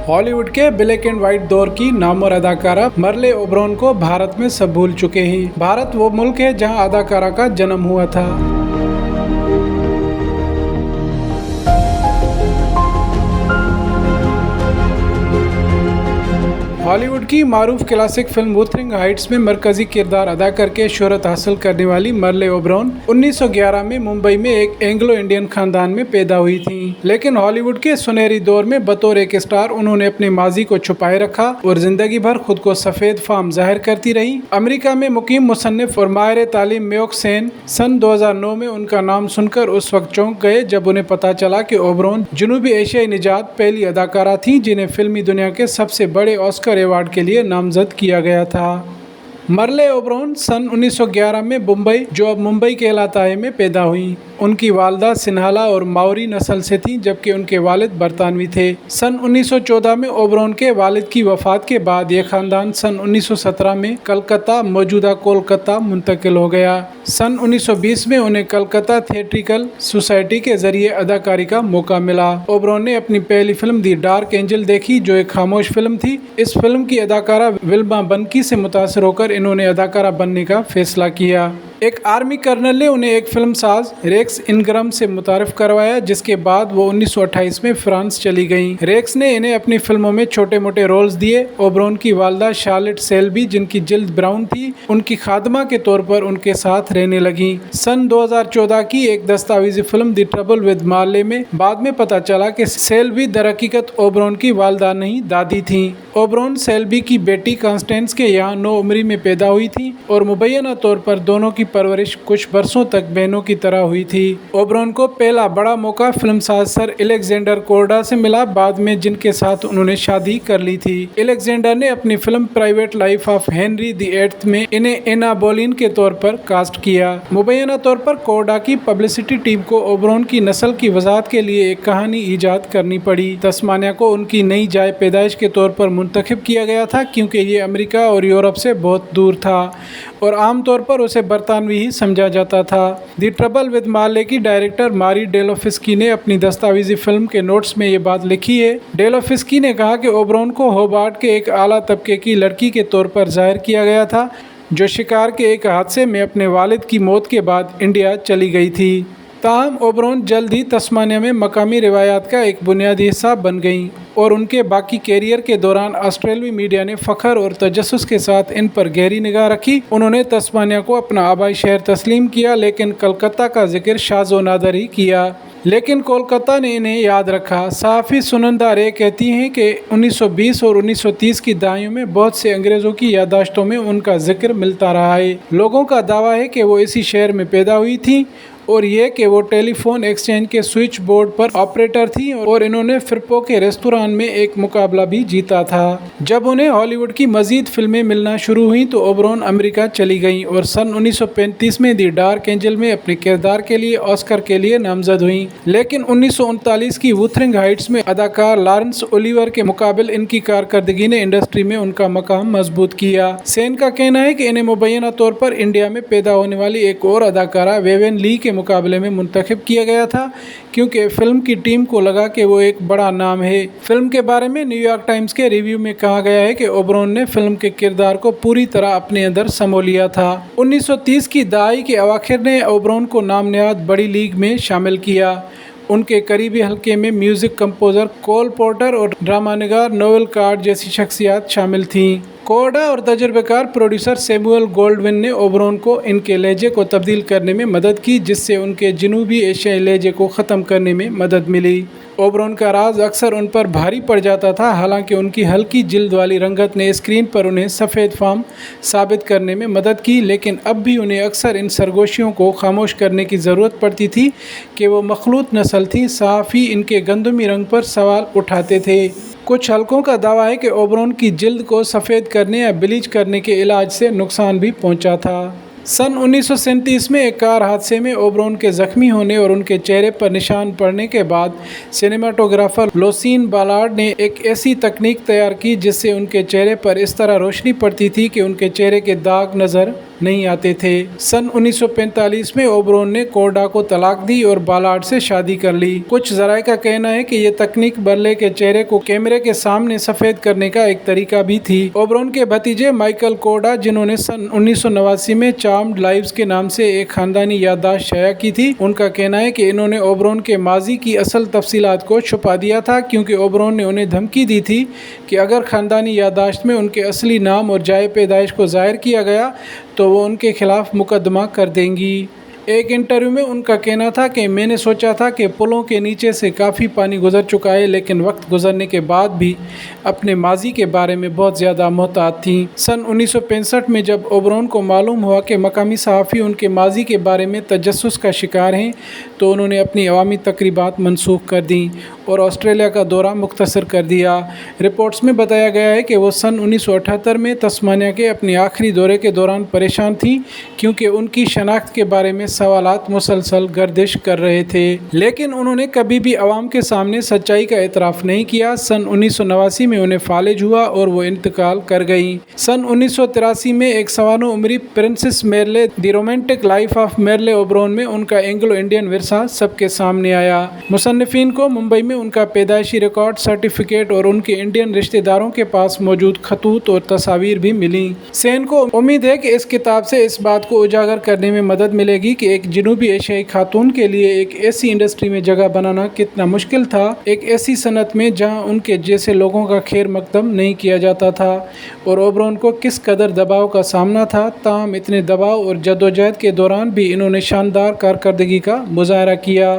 Hollywood के black and white दौर की नामवर अदाकारा मर्ले ओबरॉन को भारत में सब भूल चुके हैं। भारत वो मुल्क है जहां अदाकारा का जन्म हुआ था। हॉलीवुड की मारूफ क्लासिक फिल्म वुथरिंग हाइट्स में मरकजी किरदार अदा करके शोहरत हासिल करने वाली मर्ले ओबरॉन 1911 में मुंबई में एक एंग्लो इंडियन खानदान में पैदा हुई थी। लेकिन हॉलीवुड के सुनहरी दौर में बतौर एक स्टार उन्होंने अपने माजी को छुपाए रखा और जिंदगी भर खुद को सफेद फाम जाहिर करती रही। अमेरिका में मुकीम मुसन्निफ और माहिर तालीम मेयोक सेन सन 2009 में उनका नाम सुनकर उस वक्त चौंक गए जब उन्हें पता चला कि ओबरॉन जनूबी एशियाई निजात पहली अदाकारा थी जिन्हें फिल्मी दुनिया के सबसे बड़े ऑस्कर अवार्ड के लिए नामजद किया गया था। मर्ले ओबरॉन सन 1911 में मुंबई, जो अब मुंबई कहलाता है, में पैदा हुई। उनकी वालदा सिन्हाला और माओरी नस्ल से थीं जबकि उनके वालिद बरतानवी थे। सन 1914 में ओबरॉन के वालिद की वफात के बाद यह खानदान सन 1917 में कलकत्ता, मौजूदा कोलकाता, मुंतकिल हो गया। सन 1920 में उन्हें कलकत्ता थिएट्रिकल सोसाइटी के जरिए अदाकारी का मौका मिला। ओबरॉन ने अपनी पहली फिल्म दी डार्क एंजल देखी जो एक खामोश फिल्म थी। इस फिल्म की अदाकारा विल्मा बन्की से मुतासर होकर इन्होंने अदाकारा बनने का फैसला किया। एक आर्मी कर्नल ने उन्हें एक फिल्म साज रेक्स इनग्रम से मुतारिफ करवाया जिसके बाद वो 1928 में फ्रांस चली गईं। रेक्स ने इन्हें अपनी फिल्मों में छोटे मोटे रोल्स दिए। ओबरॉन की वालदा शार्लेट सेल्बी, जिनकी जिल्द ब्राउन थी, उनकी खादमा के तौर पर उनके साथ रहने लगी। सन 2014 की एक दस्तावेजी फिल्म द ट्रबल विद मार्ले में बाद में पता चला कि सेल्बी दरहकीकत ओबरॉन की वालदा नहीं, दादी थी। ओबरॉन सेल्बी की बेटी कॉन्स्टेंस के यहाँ 9 उम्री में पैदा हुई थी और मुबैना तौर पर दोनों की परवरिश कुछ बरसों तक बहनों की तरह हुई थी। ओबरॉन को पहला बड़ा मौका फिल्म साज सर अलेक्जेंडर कोर्डा से मिला, बाद में जिनके साथ उन्होंने शादी कर ली थी। अलेक्जेंडर ने अपनी film private life of Henry the eighth में इन्हें एना बोलिन के तौर पर कास्ट किया। मुबैना तौर पर कोर्डा की पब्लिसिटी टीम को ओबरॉन की नस्ल की वजाहत के लिए एक कहानी ईजाद करनी पड़ी। तस्मानिया को उनकी नई जाय पैदाइश के तौर पर मुंतखब किया गया था क्योंकि ये अमेरिका और यूरोप से बहुत दूर था और आमतौर पर उसे बरतानवी ही समझा जाता था। द ट्रबल विद मार्ले की डायरेक्टर मारी डेलोफिस्की ने अपनी दस्तावेजी फिल्म के नोट्स में ये बात लिखी है। डेलोफिस्की ने कहा कि ओबरॉन को होबार्ट के एक आला तबके की लड़की के तौर पर जाहिर किया गया था जो शिकार के एक हादसे में अपने वालिद की मौत के बाद इंडिया चली गई थी। ताहम ओबरॉन जल्द ही तस्मानिया में मकामी रिवायात का एक बुनियादी हिस्सा बन गईं और उनके बाकी कैरियर के दौरान ऑस्ट्रेलियाई मीडिया ने फ़ख्र और तजस्सुस के साथ इन पर गहरी निगाह रखी। उन्होंने तस्मानिया को अपना आबाई शहर तस्लीम किया लेकिन कलकत्ता का जिक्र शाज़ो नादर ही किया। लेकिन कोलकाता ने इन्हें याद रखा। सहाफ़ी सुनंदा रे कहती हैं कि 1920 और 1930 की दहाइयों में बहुत से अंग्रेज़ों की याददाश्तों में उनका जिक्र मिलता रहा है। लोगों का दावा है कि वो इसी शहर में पैदा हुई थी और ये कि वो टेलीफोन एक्सचेंज के स्विच बोर्ड पर ऑपरेटर थी और इन्होंने फिरपो के रेस्तोरां में एक मुकाबला भी जीता था। जब उन्हें हॉलीवुड की मजीद फिल्में मिलना शुरू हुई तो ओबरॉन अमेरिका चली गईं और सन 1935 में दी डार्क एंजल में अपने किरदार के लिए ऑस्कर के लिए नामजद हुई। लेकिन 1939 की वुथरिंग हाइट्स में अदाकार लॉरेंस ओलिवर के मुकाबल इनकी कारकर्दगी ने इंडस्ट्री में उनका मकाम मजबूत किया। सेन का कहना है कि इन्हें मुबैना तौर पर इंडिया में पैदा होने वाली एक और अदाकारा वेवेन ली के मुकाबले में मुंतखब किया गया था क्योंकि फिल्म की टीम को लगा कि वो एक बड़ा नाम है। फिल्म के बारे में न्यूयॉर्क टाइम्स के रिव्यू में कहा गया है कि ओबरॉन ने फिल्म के किरदार को पूरी तरह अपने अंदर समो लिया था। 1930 की दहाई के अवाखिर ने ओबरॉन को नाम नहाद बड़ी लीग में शामिल किया। उनके करीबी हल्के में म्यूज़िक कंपोज़र कोल पोर्टर और ड्रामानिगार नोवेल कार्ड जैसी शख्सियात शामिल थीं। कोर्डा और तजुर्बेकार प्रोड्यूसर सैमुअल गोल्डविन ने ओबरॉन को इनके लहजे को तब्दील करने में मदद की जिससे उनके जनूबी एशियाई लहजे को ख़त्म करने में मदद मिली। ओबरॉन का राज अक्सर उन पर भारी पड़ जाता था, हालांकि उनकी हल्की जिल्द वाली रंगत ने स्क्रीन पर उन्हें सफ़ेद फाम साबित करने में मदद की, लेकिन अब भी उन्हें अक्सर इन सरगोशियों को खामोश करने की ज़रूरत पड़ती थी कि वो मखलूत नस्ल थी। सहाफ़ी इनके गंदमी रंग पर सवाल उठाते थे। कुछ हलकों का दावा है कि ओबरॉन की जिल्द को सफ़ेद करने या ब्लीच करने के इलाज से नुकसान भी पहुंचा था। सन 1937 में एक कार हादसे में ओबरॉन के ज़ख्मी होने और उनके चेहरे पर निशान पड़ने के बाद सिनेमाटोग्राफर लोसीन बालार्ड ने एक ऐसी तकनीक तैयार की जिससे उनके चेहरे पर इस तरह रोशनी पड़ती थी कि उनके चेहरे के दाग नज़र नहीं आते थे। सन 1945 में ओबरॉन ने कोर्डा को तलाक दी और बालार्ड से शादी कर ली। कुछ ज़राए का कहना है कि ये तकनीक बर्ले के चेहरे को कैमरे के सामने सफ़ेद करने का एक तरीका भी थी। ओबरॉन के भतीजे माइकल कोर्डा, जिन्होंने सन 1989 में चार्म्ड लाइव्स के नाम से एक खानदानी याददाश्त शाया की थी, उनका कहना है कि इन्होंने ओबरॉन के माजी की असल तफसीलात को छुपा दिया था, क्योंकि ओबरॉन ने उन्हें धमकी दी थी कि अगर खानदानी याददाश्त में उनके असली नाम और जाए पैदाइश को ज़ाहिर किया गया तो वो उनके खिलाफ मुकदमा कर देंगी। एक इंटरव्यू में उनका कहना था कि मैंने सोचा था कि पुलों के नीचे से काफ़ी पानी गुजर चुका है, लेकिन वक्त गुजरने के बाद भी अपने माजी के बारे में बहुत ज़्यादा मोहतात थी। सन 1965 में जब ओबरॉन को मालूम हुआ कि मकामी सहाफ़ी उनके माजी के बारे में तजस्सुस का शिकार हैं, तो उन्होंने अपनी अवामी तकरीबात मनसूख कर दी और ऑस्ट्रेलिया का दौरा मुख्तसर कर दिया। रिपोर्ट्स में बताया गया है कि वो सन 1978 में तस्मानिया के अपने आखिरी दौरे के दौरान परेशान थी, क्योंकि उनकी शनाख्त के बारे में सवालात मुसलसल गर्दिश कर रहे थे, लेकिन उन्होंने कभी भी अवाम के सामने सच्चाई का एतराफ़ नहीं किया। सन 1989 में उन्हें फालिज हुआ और वो इंतकाल कर गई। सन 1983 में एक सवानो उम्री प्रिंसेस मेरले द रोमांटिक लाइफ ऑफ मेरले ओबरॉन में उनका एंग्लो इंडियन विरसा सबके सामने आया। मुसन्निफीन को मुंबई में उनका पैदाइशी रिकॉर्ड, सर्टिफिकेट और उनके इंडियन रिश्तेदारों के पास मौजूद खतूत और तस्वीर भी मिली। सेन को उम्मीद है कि इस किताब से इस बात को उजागर करने में मदद मिलेगी कि एक जनूबी एशियाई खातून के लिए एक ऐसी इंडस्ट्री में जगह बनाना कितना मुश्किल था, एक ऐसी सनत में जहां उनके जैसे लोगों का खैर मकदम नहीं किया जाता था, और ओबरॉन को किस कदर दबाव का सामना था। ताहम इतने दबाव और जद्दोजहद के दौरान भी इन्होंने शानदार कारकर्दगी का मुजाहरा किया।